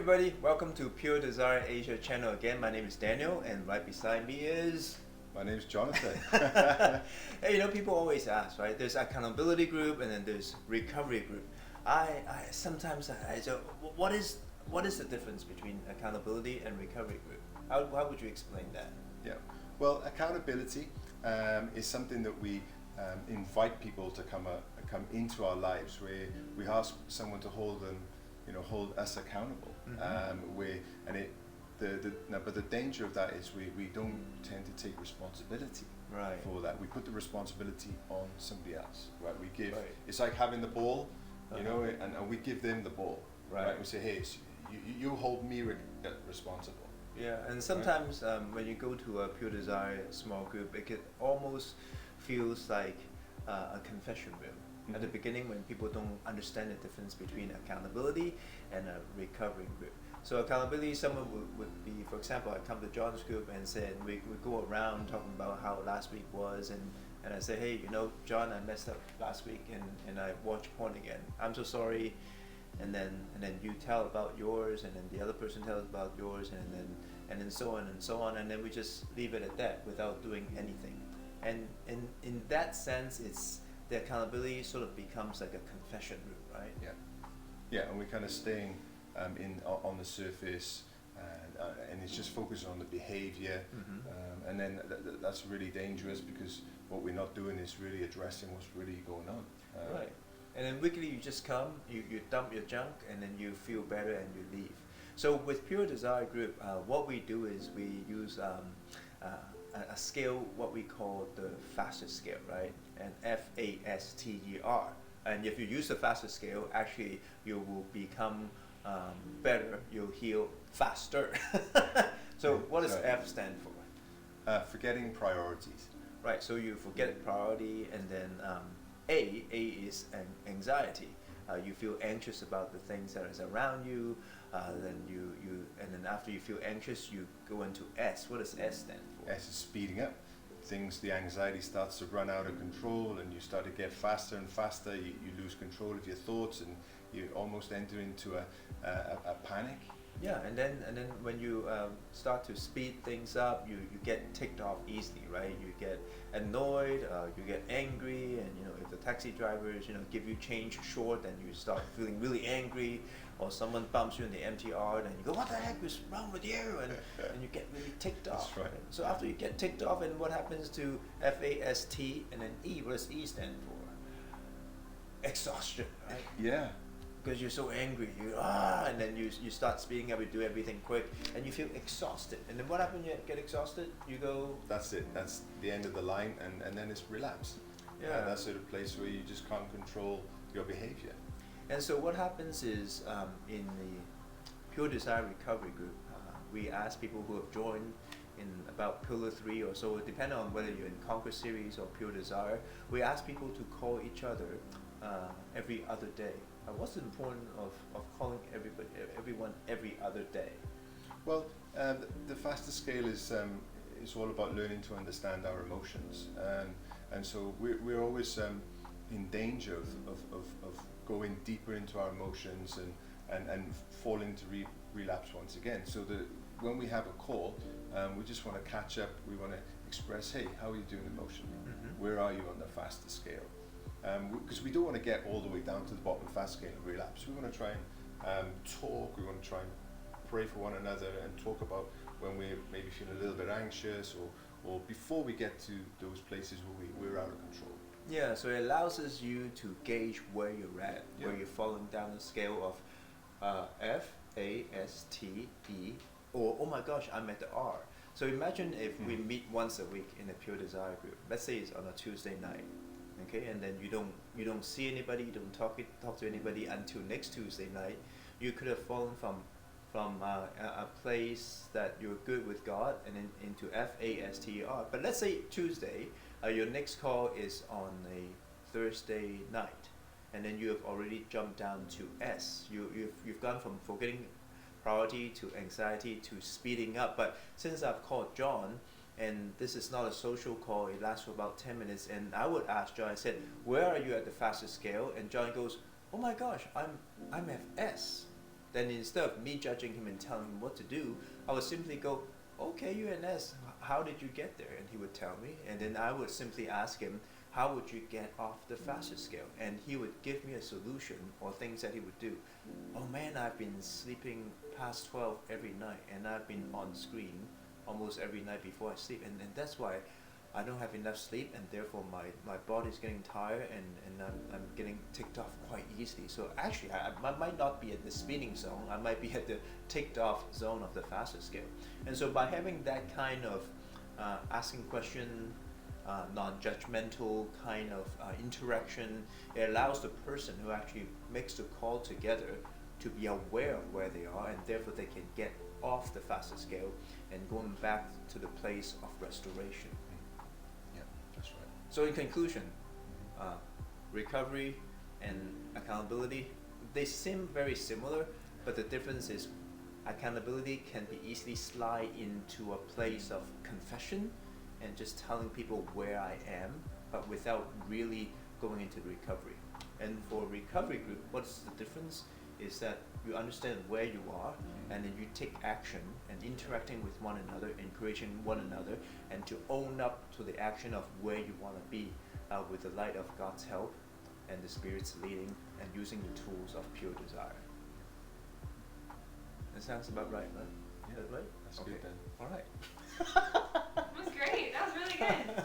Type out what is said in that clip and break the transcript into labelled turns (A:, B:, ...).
A: everybody, welcome to Pure Desire Asia channel again. My name is Daniel and right beside me is...
B: My name's Jonathan.
A: Hey, people always ask, right? There's accountability group and then there's recovery group. I sometimes I say, what is the difference between accountability and recovery group? How would you explain that?
B: Yeah, well, accountability is something that we invite people to come into our lives, where we ask someone to hold us accountable. But the danger of that is we don't tend to take responsibility for that. We put the responsibility on somebody else, right? We give. Right. It's like having the ball, and we give them the ball, right? We say, hey, you hold me responsible.
A: Yeah, and sometimes when you go to a Pure Desire small group, it almost feels like a confession room. At the beginning, when people don't understand the difference between accountability and a recovery group. So accountability, someone would be, for example, I come to John's group and said, we go around talking about how last week was, and I say, hey, John, I messed up last week and I watched porn again. I'm so sorry. And then you tell about yours, and then the other person tells about yours, and then so on and so on, and then we just leave it at that without doing anything. And in that sense, the accountability sort of becomes like a confession room, right?
B: Yeah, and we're kind of staying on the surface, and it's just focusing on the behavior, and then that's really dangerous, because what we're not doing is really addressing what's really going on.
A: Right. And then weekly you just come, you dump your junk, and then you feel better and you leave. So with Pure Desire Group, what we do is we use a scale, what we call the faster scale, right? And FASTER. And if you use the faster scale, actually you will become better, you'll heal faster. So what does F stand for?
B: Forgetting priorities.
A: Right, so you forget priority, and then A is anxiety. You feel anxious about the things that is around you. Then after you feel anxious, you go into S. What does S stand for?
B: S is speeding up. The anxiety starts to run out of control, and you start to get faster and faster. You lose control of your thoughts, and you almost enter into a panic.
A: Yeah, and then when you start to speed things up, you get ticked off easily, right? You get annoyed, you get angry, and if the taxi drivers give you change short, then you start feeling really angry. Or someone bumps you in the MTR, and you go, what the heck is wrong with you? And you get really ticked off.
B: That's right.
A: So after you get ticked off, and what happens to FAST and then E? What does E stand for? Exhaustion, right?
B: Yeah.
A: Because you're so angry, and then you start speeding up, you do everything quick, and you feel exhausted. And then what happens when you get exhausted? You go...
B: That's it. That's the end of the line, and then it's relapse.
A: Yeah.
B: That's sort of place where you just can't control your behavior.
A: And so what happens is, in the Pure Desire Recovery Group, we ask people who have joined in about Pillar 3 or so, depending on whether you're in Conquer Series or Pure Desire, we ask people to call each other every other day. What's the importance of calling everyone every other day?
B: Well, the faster scale is all about learning to understand our emotions, and so we're always in danger of going deeper into our emotions and falling to relapse once again. So when we have a call, we just want to catch up. We want to express, hey, how are you doing emotionally? Where are you on the faster scale? Because we don't want to get all the way down to the bottom of the fast scale and relapse. We want to try and talk. We want to try and pray for one another and talk about when we're maybe feeling a little bit anxious, or before we get to those places where we're out of control.
A: Yeah, so it allows you to gauge where you're at, where you're falling down the scale of FASTE, or oh my gosh, I'm at the R. So imagine if we meet once a week in a Pure Desire group. Let's say it's on a Tuesday night, okay, and then you don't see anybody, you don't talk to anybody until next Tuesday night. You could have fallen from a place that you're good with God and then into FASTER. But let's say Tuesday, your next call is on a Thursday night, and then you have already jumped down to S. You've gone from forgetting priority to anxiety to speeding up. But since I've called John, and this is not a social call, it lasts for about 10 minutes, and I would ask John, I said, where are you at the fastest scale? And John goes, oh my gosh, I'm at S. Then instead of me judging him and telling him what to do, I would simply go, okay, UNS, how did you get there? And he would tell me, and then I would simply ask him, how would you get off the faster scale? And he would give me a solution or things that he would do. Oh man, I've been sleeping past 12 every night, and I've been on screen almost every night before I sleep, and that's why I don't have enough sleep, and therefore my body's getting tired, and I'm getting ticked off quite easily. So actually, I might not be at the spinning zone, I might be at the ticked off zone of the faster scale. And so by having that kind of asking question, non-judgmental kind of interaction, it allows the person who actually makes the call together to be aware of where they are, and therefore they can get off the faster scale and going back to the place of restoration.
B: Yeah, that's right.
A: So in conclusion, recovery and accountability, they seem very similar, but the difference is accountability can be easily slide into a place of confession and just telling people where I am, but without really going into recovery. And for recovery group, what's the difference is that you understand where you are, and then you take action and interacting with one another, encouraging one another, and to own up to the action of where you want to be with the light of God's help and the Spirit's leading, and using the tools of pure desire. That sounds about right, right?
B: Yeah,
A: Is that right?
B: that's
A: Okay.
B: good then.
A: All right.
C: That was great. That was really good.